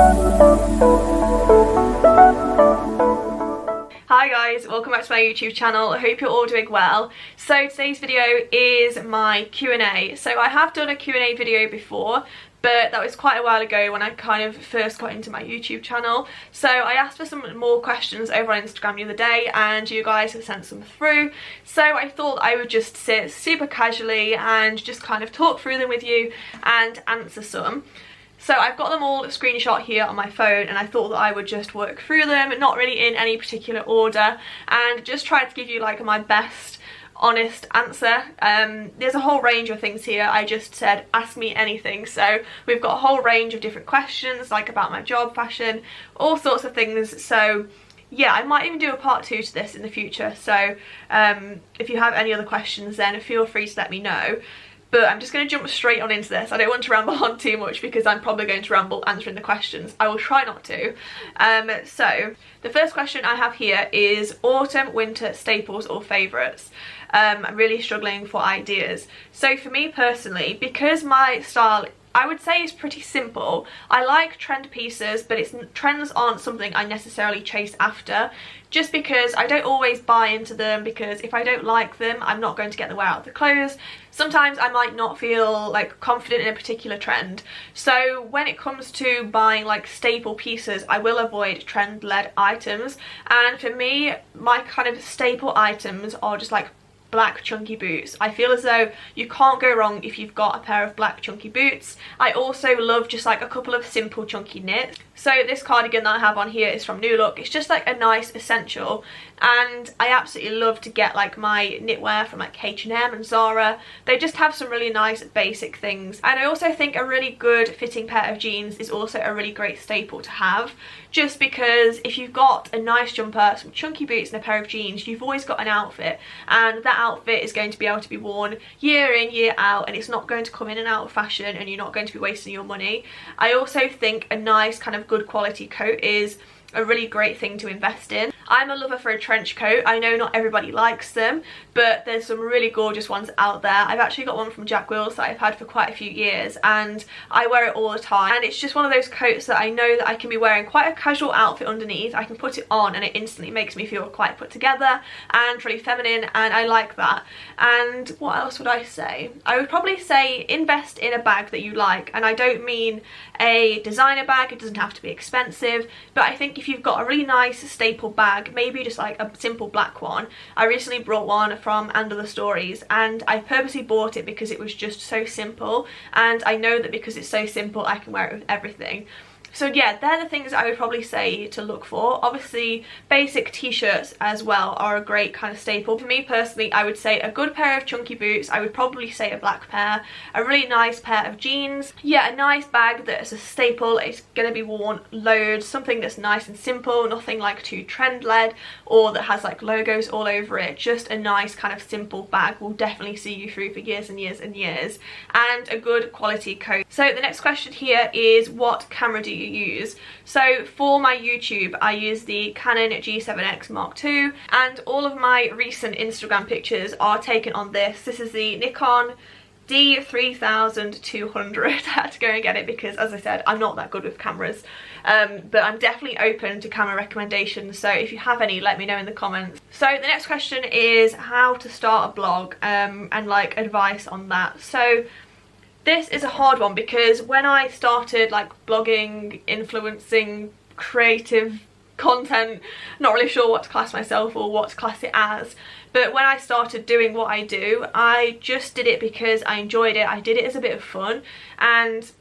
Hi guys, welcome back to my YouTube channel. I hope you're all doing well. So today's video is my Q&A. So I have done a Q&A video before, but that was quite a while ago when I kind of first got into my YouTube channel. So I asked for some more questions over on Instagram the other day and you guys have sent some through. So I thought I would just sit super casually and just kind of talk through them with you and answer some. So I've got them all screenshot here on my phone and I thought that I would just work through them, not really in any particular order, and just try to give you like my best honest answer. There's a whole range of things here. I just said ask me anything, so we've got a whole range of different questions like about my job, fashion, all sorts of things. So yeah, I might even do a part 2 to this in the future, so if you have any other questions then feel free to let me know. But I'm just going to jump straight on into this. I don't want to ramble on too much because I'm probably going to ramble answering the questions. I will try not to. So the first question I have here is autumn, winter staples or favourites. I'm really struggling for ideas. So for me personally, because my style I would say is pretty simple. I like trend pieces, but trends aren't something I necessarily chase after, just because I don't always buy into them, because if I don't like them, I'm not going to get the wear out of the clothes. Sometimes I might not feel like confident in a particular trend. So when it comes to buying like staple pieces, I will avoid trend-led items. And for me, my kind of staple items are just like black chunky boots. I feel as though you can't go wrong if you've got a pair of black chunky boots. I also love just like a couple of simple chunky knits. So this cardigan that I have on here is from New Look. It's just like a nice essential, and I absolutely love to get like my knitwear from like H&M and Zara. They just have some really nice basic things, and I also think a really good fitting pair of jeans is also a really great staple to have, just because if you've got a nice jumper, some chunky boots and a pair of jeans, you've always got an outfit, and that outfit is going to be able to be worn year in, year out, and it's not going to come in and out of fashion and you're not going to be wasting your money. I also think a nice kind of good quality coat is a really great thing to invest in. I'm a lover for a trench coat. I know not everybody likes them, but there's some really gorgeous ones out there. I've actually got one from Jack Wills that I've had for quite a few years and I wear it all the time, and it's just one of those coats that I know that I can be wearing quite a casual outfit underneath. I can put it on and it instantly makes me feel quite put together and really feminine, and I like that. And what else would I say? I would probably say invest in a bag that you like, and I don't mean a designer bag. It doesn't have to be expensive, but I think if you've got a really nice staple bag, maybe just like a simple black one. I recently brought one from Under the Stories and I purposely bought it because it was just so simple, and I know that because it's so simple I can wear it with everything. So yeah, they're the things I would probably say to look for. Obviously basic t-shirts as well are a great kind of staple. For me personally, I would say a good pair of chunky boots. I would probably say a black pair, a really nice pair of jeans. Yeah, a nice bag that is a staple. It's going to be worn loads. Something that's nice and simple, nothing like too trend led or that has like logos all over it. Just a nice kind of simple bag will definitely see you through for years and years and years. And a good quality coat. So the next question here is, what camera do you use? So for my YouTube I use the Canon G7X Mark II, and all of my recent Instagram pictures are taken on this. This is the Nikon D3200. I had to go and get it because, as I said, I'm not that good with cameras, but I'm definitely open to camera recommendations, so if you have any, let me know in the comments. So the next question is how to start a blog, and like advice on that. So this is a hard one because when I started like blogging, influencing, creative content, not really sure what to class myself or what to class it as, but when I started doing what I do, I just did it because I enjoyed it. I did it as a bit of fun, and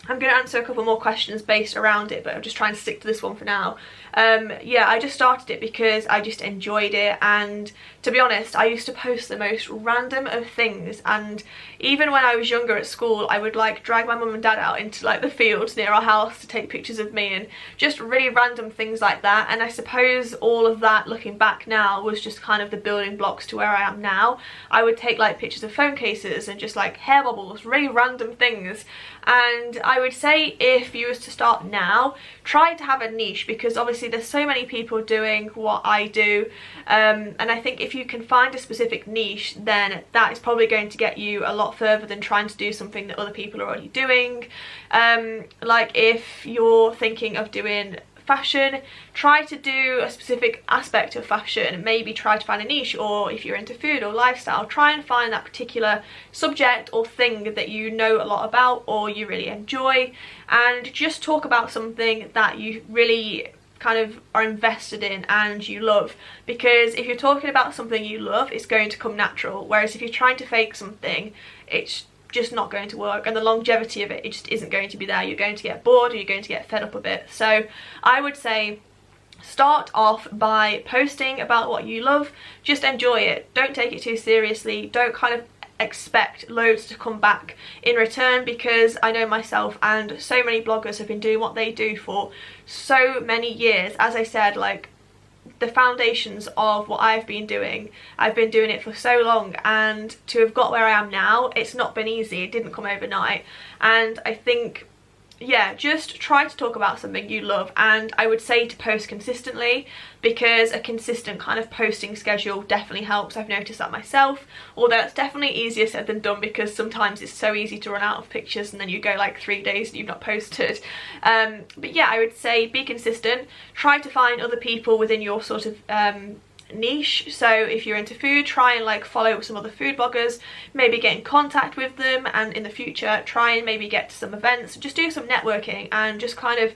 I'm going to answer a couple more questions based around it, but I'm just trying to stick to this one for now. Yeah, I just started it because I just enjoyed it, and to be honest, I used to post the most random of things, and even when I was younger at school, I would like drag my mum and dad out into like the fields near our house to take pictures of me, and just really random things like that. And I suppose all of that, looking back now, was just kind of the building blocks to where I am now. I would take like pictures of phone cases and just like hair bubbles, really random things, and I I would say if you was to start now, try to have a niche, because obviously there's so many people doing what I do, and I think if you can find a specific niche, then that is probably going to get you a lot further than trying to do something that other people are already doing. Like if you're thinking of doing fashion, try to do a specific aspect of fashion, maybe try to find a niche. Or if you're into food or lifestyle, try and find that particular subject or thing that you know a lot about or you really enjoy, and just talk about something that you really kind of are invested in and you love, because if you're talking about something you love, it's going to come natural, whereas if you're trying to fake something, it's just not going to work, and the longevity of it just isn't going to be there. You're going to get bored, or you're going to get fed up a bit. So I would say start off by posting about what you love. Just enjoy it, don't take it too seriously, don't kind of expect loads to come back in return, because I know myself and so many bloggers have been doing what they do for so many years. As I said, like, the foundations of what I've been doing it for so long, and to have got where I am now, it's not been easy. It didn't come overnight, and I think, yeah, just try to talk about something you love. And I would say to post consistently, because a consistent kind of posting schedule definitely helps. I've noticed that myself, although it's definitely easier said than done, because sometimes it's so easy to run out of pictures and then you go like 3 days and you've not posted. But yeah, I would say be consistent. Try to find other people within your sort of niche. So if you're into food, try and like follow some other food bloggers, maybe get in contact with them, and in the future try and maybe get to some events, just do some networking and just kind of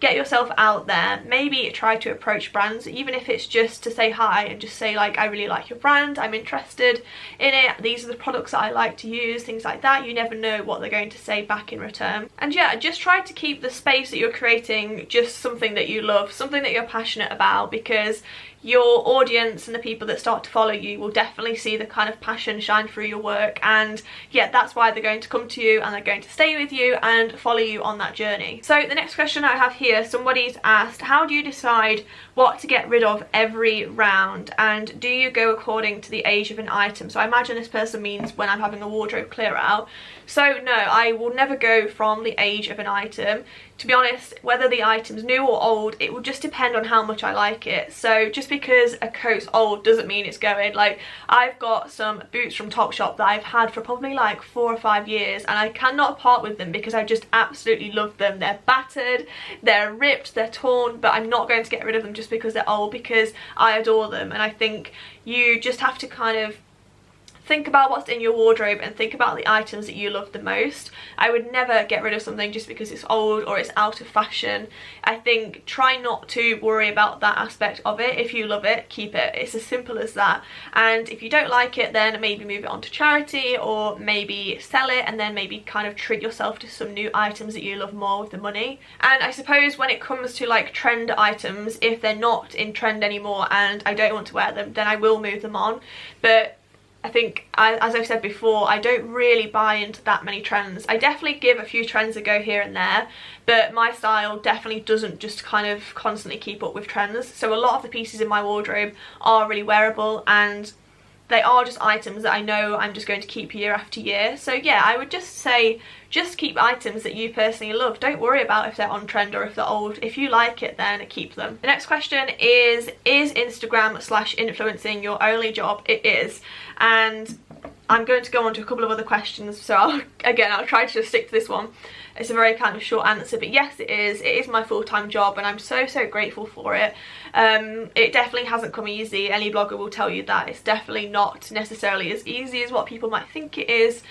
get yourself out there. Maybe try to approach brands, even if it's just to say hi and just say like, I really like your brand, I'm interested in it, these are the products that I like to use, things like that. You never know what they're going to say back in return. And yeah, just try to keep the space that you're creating just something that you love, something that you're passionate about, because your audience and the people that start to follow you will definitely see the kind of passion shine through your work, and yeah, that's why they're going to come to you and they're going to stay with you and follow you on that journey. So the next question I have here, somebody's asked, how do you decide what to get rid of every round, and do you go according to the age of an item? So I imagine this person means when I'm having a wardrobe clear out. So no, I will never go from the age of an item. To be honest, whether the item's new or old, it will just depend on how much I like it. So just because a coat's old doesn't mean it's going. Like, I've got some boots from Topshop that I've had for probably like 4 or 5 years, and I cannot part with them because I just absolutely love them. They're battered, they're ripped, they're torn, but I'm not going to get rid of them just because they're old, because I adore them. And I think you just have to kind of think about what's in your wardrobe and think about the items that you love the most. I would never get rid of something just because it's old or it's out of fashion. I think try not to worry about that aspect of it. If you love it, keep it. It's as simple as that. And if you don't like it, then maybe move it on to charity, or maybe sell it, and then maybe kind of treat yourself to some new items that you love more with the money. And I suppose when it comes to like trend items, if they're not in trend anymore and I don't want to wear them, then I will move them on. But I think, as I've said before, I don't really buy into that many trends. I definitely give a few trends a go here and there, but my style definitely doesn't just kind of constantly keep up with trends. So a lot of the pieces in my wardrobe are really wearable, and they are just items that I know I'm just going to keep year after year. So yeah, I would just say, just keep items that you personally love. Don't worry about if they're on trend or if they're old. If you like it, then keep them. The next question is Instagram/influencing your only job? It is. And I'm going to go on to a couple of other questions, so I'll try to just stick to this one. It's a very kind of short answer, but yes, it is. It is my full-time job, and I'm so grateful for it. It definitely hasn't come easy. Any blogger will tell you that. It's definitely not necessarily as easy as what people might think it is.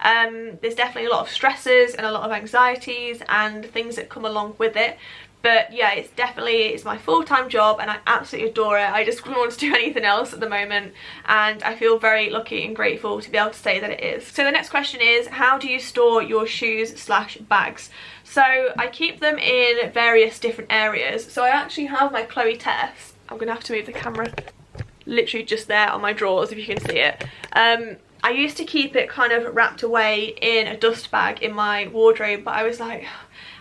There's definitely a lot of stresses and a lot of anxieties and things that come along with it. But yeah, it's my full-time job, and I absolutely adore it. I just wouldn't want to do anything else at the moment, and I feel very lucky and grateful to be able to say that it is. So the next question is, how do you store your shoes/bags? So I keep them in various different areas. So I actually have my Chloe Tess. I'm gonna have to move the camera. Literally just there on my drawers, if you can see it. I used to keep it kind of wrapped away in a dust bag in my wardrobe, but I was like,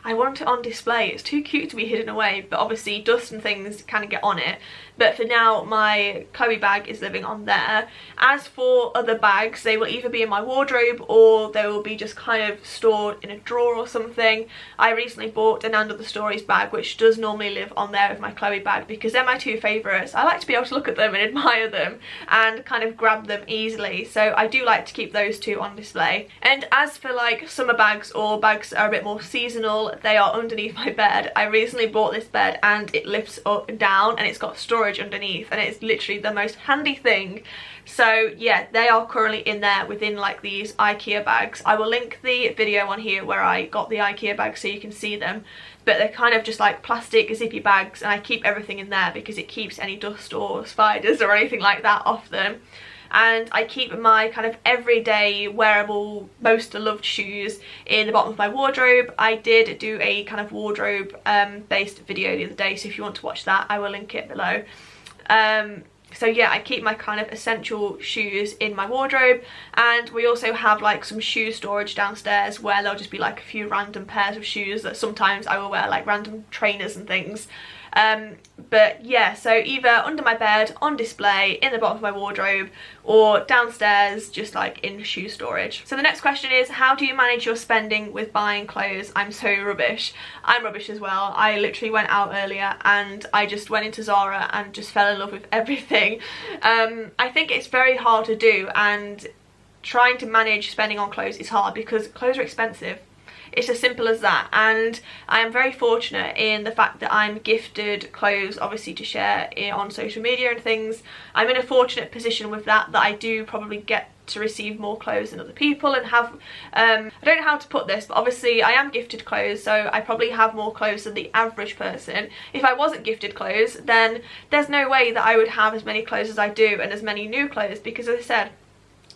I want it on display. It's too cute to be hidden away, but obviously dust and things kind of get on it. But for now, my Chloe bag is living on there. As for other bags, they will either be in my wardrobe or they will be just kind of stored in a drawer or something. I recently bought an And Other Stories bag, which does normally live on there with my Chloe bag because they're my two favourites. I like to be able to look at them and admire them and kind of grab them easily. So I do like to keep those two on display. And as for like summer bags or bags that are a bit more seasonal, they are underneath my bed. I recently bought this bed and it lifts up and down and it's got storage underneath and it's literally the most handy thing. So yeah, they are currently in there within like these IKEA bags. I will link the video on here where I got the IKEA bags so you can see them, but they're kind of just like plastic zippy bags and I keep everything in there because it keeps any dust or spiders or anything like that off them. And I keep my kind of everyday wearable, most loved shoes in the bottom of my wardrobe. I did do a kind of wardrobe based video the other day, so if you want to watch that, I will link it below. So yeah, I keep my kind of essential shoes in my wardrobe, and we also have like some shoe storage downstairs where there'll just be like a few random pairs of shoes that sometimes I will wear, like random trainers and things. But yeah, so either under my bed, on display, in the bottom of my wardrobe, or downstairs just like in shoe storage. So the next question is, how do you manage your spending with buying clothes? I'm so rubbish. I'm rubbish as well. I literally went out earlier and I just went into Zara and just fell in love with everything. I think it's very hard to do, and trying to manage spending on clothes is hard because clothes are expensive. It's as simple as that, and I am very fortunate in the fact that I'm gifted clothes obviously to share on social media and things. I'm in a fortunate position with that I do probably get to receive more clothes than other people and have I don't know how to put this, but obviously I am gifted clothes, so I probably have more clothes than the average person. If I wasn't gifted clothes, then there's no way that I would have as many clothes as I do and as many new clothes, because as I said,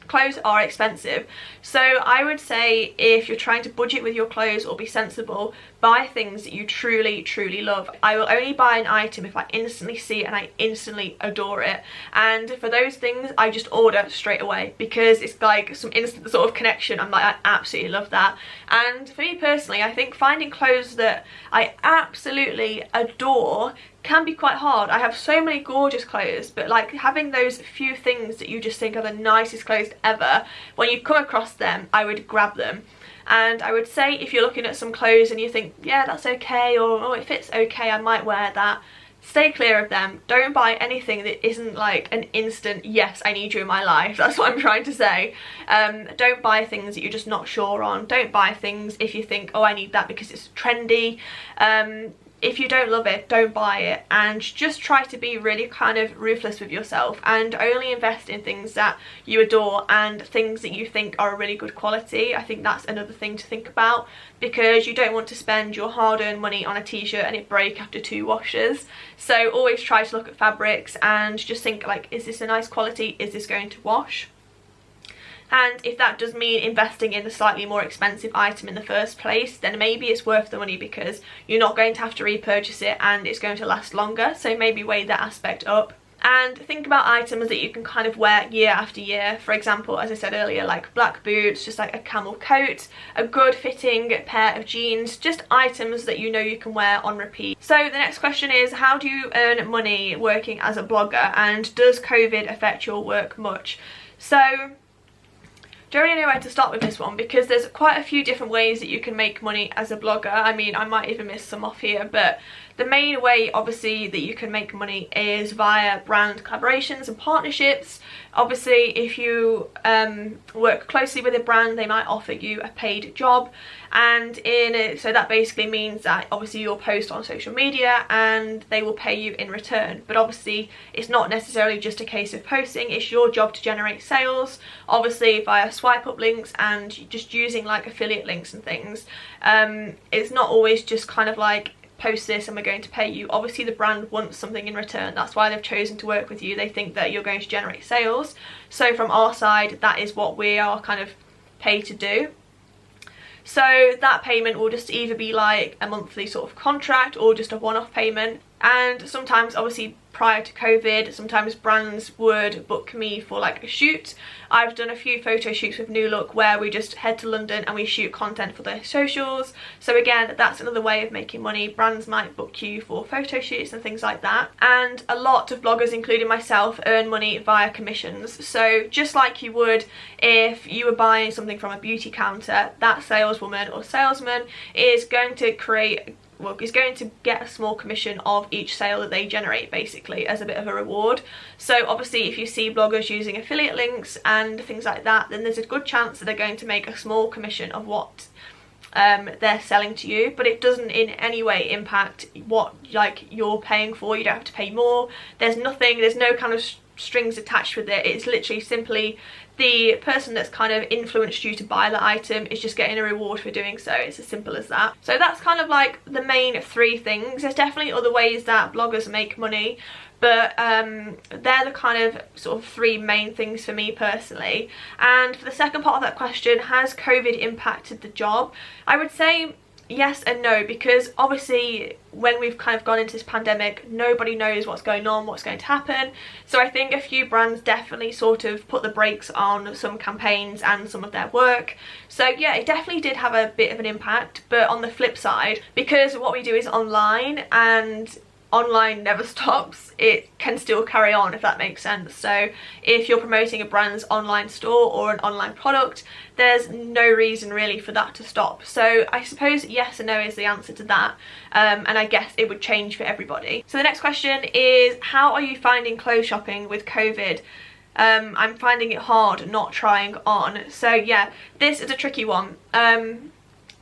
clothes are expensive. So I would say if you're trying to budget with your clothes or be sensible, buy things that you truly love. I will only buy an item if I instantly see it and I instantly adore it, and for those things I just order straight away because it's like some instant sort of connection. I'm like, I absolutely love that. And for me personally, I think finding clothes that I absolutely adore can be quite hard. I have so many gorgeous clothes, but like having those few things that you just think are the nicest clothes ever, when you come across them, I would grab them. And I would say if you're looking at some clothes and you think, yeah, that's okay, or oh, it fits okay, I might wear that, stay clear of them. Don't buy anything that isn't like an instant, yes, I need you in my life. That's what I'm trying to say. Don't buy things that you're just not sure on. Don't buy things if you think, oh, I need that because it's trendy. If you don't love it, don't buy it, and just try to be really kind of ruthless with yourself and only invest in things that you adore and things that you think are a really good quality. I think that's another thing to think about, because you don't want to spend your hard-earned money on a t-shirt and it break after 2 washes. So always try to look at fabrics and just think like, is this a nice quality? Is this going to wash? And if that does mean investing in a slightly more expensive item in the first place, then maybe it's worth the money because you're not going to have to repurchase it and it's going to last longer. So maybe weigh that aspect up. And think about items that you can kind of wear year after year. For example, as I said earlier, like black boots, just like a camel coat, a good fitting pair of jeans, just items that you know you can wear on repeat. So the next question is, how do you earn money working as a blogger, and does COVID affect your work much? So don't really know where to start with this one because there's quite a few different ways that you can make money as a blogger. I mean, I might even miss some off here, but the main way obviously that you can make money is via brand collaborations and partnerships. Obviously if you work closely with a brand, they might offer you a paid job, and so that basically means that obviously you'll post on social media and they will pay you in return. But obviously it's not necessarily just a case of posting, it's your job to generate sales, obviously via swipe up links and just using like affiliate links and things. It's not always just kind of like, post this and we're going to pay you. Obviously the brand wants something in return, that's why they've chosen to work with you. They think that you're going to generate sales. So from our side, that is what we are kind of paid to do. So that payment will just either be like a monthly sort of contract or just a one-off payment. And sometimes, obviously prior to COVID, sometimes brands would book me for like a shoot. I've done a few photo shoots with New Look where we just head to London and we shoot content for their socials. So again, that's another way of making money. Brands might book you for photo shoots and things like that. And a lot of bloggers, including myself, earn money via commissions. So just like you would if you were buying something from a beauty counter, that saleswoman or salesman is going to is going to get a small commission of each sale that they generate, basically, as a bit of a reward. So obviously if you see bloggers using affiliate links and things like that, then there's a good chance that they're going to make a small commission of what they're selling to you, but it doesn't in any way impact what like you're paying for. You don't have to pay more. There's no kind of strings attached with it. It's literally simply the person that's kind of influenced you to buy the item is just getting a reward for doing so. It's as simple as that. So that's kind of like the main three things. There's definitely other ways that bloggers make money, but they're the kind of sort of three main things for me personally. And for the second part of that question, has COVID impacted the job? I would say yes and no, because obviously when we've kind of gone into this pandemic, nobody knows what's going on, what's going to happen. So I think a few brands definitely sort of put the brakes on some campaigns and some of their work. So yeah, it definitely did have a bit of an impact. But on the flip side, because what we do is online and online never stops, it can still carry on, if that makes sense. So if you're promoting a brand's online store or an online product, there's no reason really for that to stop. So I suppose yes and no is the answer to that, and I guess it would change for everybody. So the next question is, how are you finding clothes shopping with COVID? I'm finding it hard not trying on. So yeah, this is a tricky one.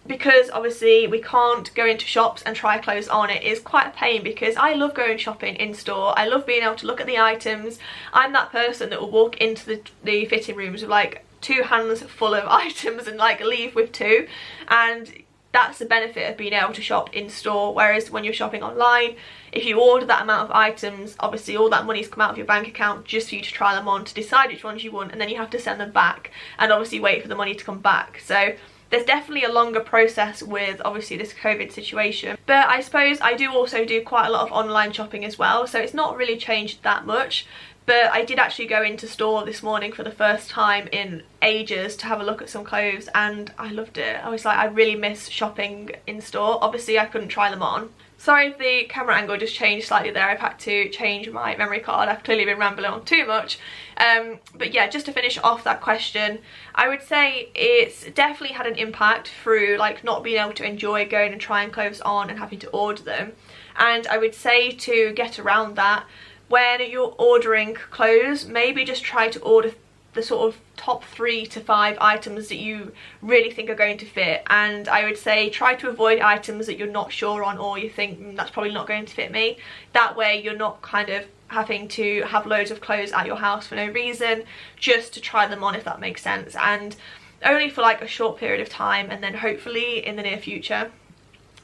Because obviously we can't go into shops and try clothes on. It is quite a pain because I love going shopping in store. I love being able to look at the items. I'm that person that will walk into the fitting rooms with like 2 hands full of items and like leave with 2, and that's the benefit of being able to shop in store. Whereas when you're shopping online, if you order that amount of items, obviously all that money's come out of your bank account just for you to try them on, to decide which ones you want, and then you have to send them back and obviously wait for the money to come back. So there's definitely a longer process with obviously this COVID situation. But I suppose I do also do quite a lot of online shopping as well, so it's not really changed that much. But I did actually go into store this morning for the first time in ages to have a look at some clothes, and I loved it. I was like, I really miss shopping in store. Obviously I couldn't try them on. Sorry if the camera angle just changed slightly there. I've had to change my memory card. I've clearly been rambling on too much. But yeah, just to finish off that question, I would say it's definitely had an impact through like not being able to enjoy going and trying clothes on and having to order them. And I would say to get around that, when you're ordering clothes, maybe just try to order the sort of top 3 to 5 items that you really think are going to fit. And I would say try to avoid items that you're not sure on, or you think that's probably not going to fit me. That way you're not kind of having to have loads of clothes at your house for no reason, just to try them on, if that makes sense, and only for like a short period of time, and then hopefully in the near future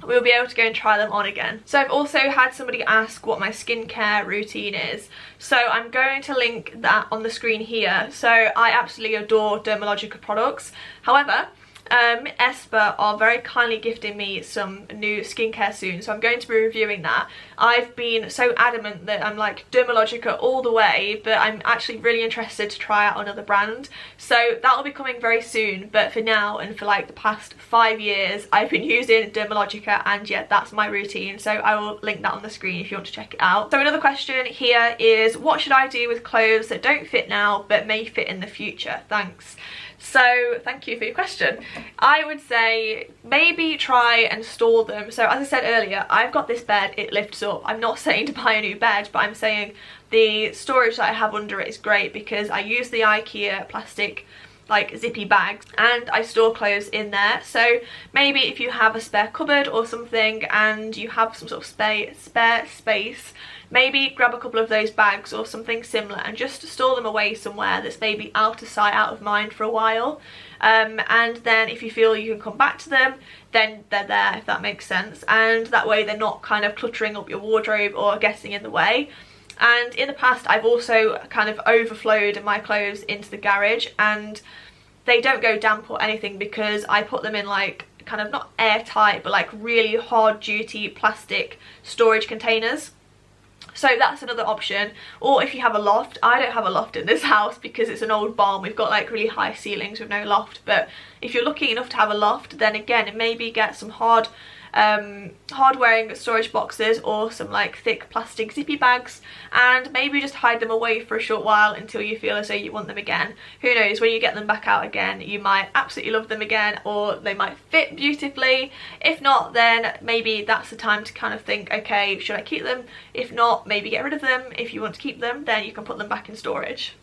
we'll be able to go and try them on again. So I've also had somebody ask what my skincare routine is, so I'm going to link that on the screen here. So I absolutely adore Dermalogica products. However, Esper are very kindly gifting me some new skincare soon, so I'm going to be reviewing that. I've been so adamant that I'm like Dermalogica all the way, but I'm actually really interested to try out another brand, so that will be coming very soon. But for now, and for like the past 5 years, I've been using Dermalogica, and yeah, that's my routine, so I will link that on the screen if you want to check it out. So another question here is, what should I do with clothes that don't fit now but may fit in the future? Thanks. So thank you for your question. I would say maybe try and store them. So as I said earlier, I've got this bed, it lifts up. I'm not saying to buy a new bed, but I'm saying the storage that I have under it is great, because I use the IKEA plastic like zippy bags and I store clothes in there. So maybe if you have a spare cupboard or something and you have some sort of spare space, maybe grab a couple of those bags or something similar and just store them away somewhere that's maybe out of sight, out of mind for a while. And then if you feel you can come back to them, then they're there, if that makes sense. And that way they're not kind of cluttering up your wardrobe or getting in the way. And in the past, I've also kind of overflowed my clothes into the garage, and they don't go damp or anything because I put them in like kind of not airtight, but like really hard duty plastic storage containers. So that's another option. Or if you have a loft, I don't have a loft in this house because it's an old barn. We've got like really high ceilings with no loft. But if you're lucky enough to have a loft, then again, maybe get some hard wearing storage boxes or some like thick plastic zippy bags, and maybe just hide them away for a short while until you feel as though you want them again. Who knows, when you get them back out again, you might absolutely love them again, or they might fit beautifully. If not, then maybe that's the time to kind of think, okay, should I keep them? If not, maybe get rid of them. If you want to keep them, then you can put them back in storage.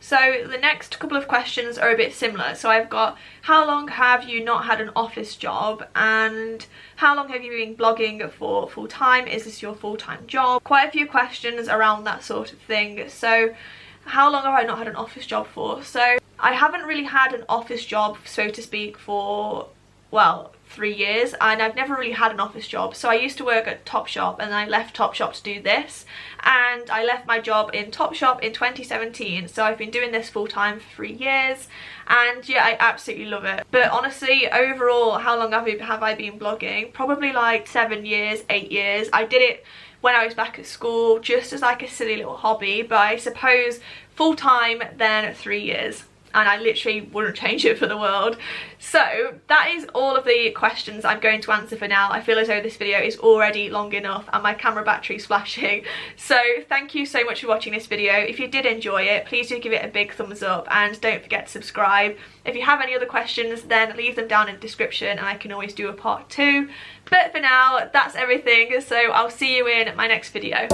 So the next couple of questions are a bit similar. So I've got, how long have you not had an office job, and how long have you been blogging for full time? Is this your full-time job? Quite a few questions around that sort of thing. So how long have I not had an office job for? So I haven't really had an office job, so to speak, for, well, 3 years, and I've never really had an office job. So I used to work at Topshop, and I left Topshop to do this, and I left my job in Topshop in 2017. So I've been doing this full-time for 3 years, and yeah, I absolutely love it. But honestly, overall, how long have I been blogging? Probably like 7 years, 8 years. I did it when I was back at school just as like a silly little hobby, but I suppose full-time then 3 years. And I literally wouldn't change it for the world. So that is all of the questions I'm going to answer for now. I feel as though this video is already long enough and my camera battery's flashing. So thank you so much for watching this video. If you did enjoy it, please do give it a big thumbs up, and don't forget to subscribe. If you have any other questions, then leave them down in the description and I can always do a part 2. But for now, that's everything. So I'll see you in my next video.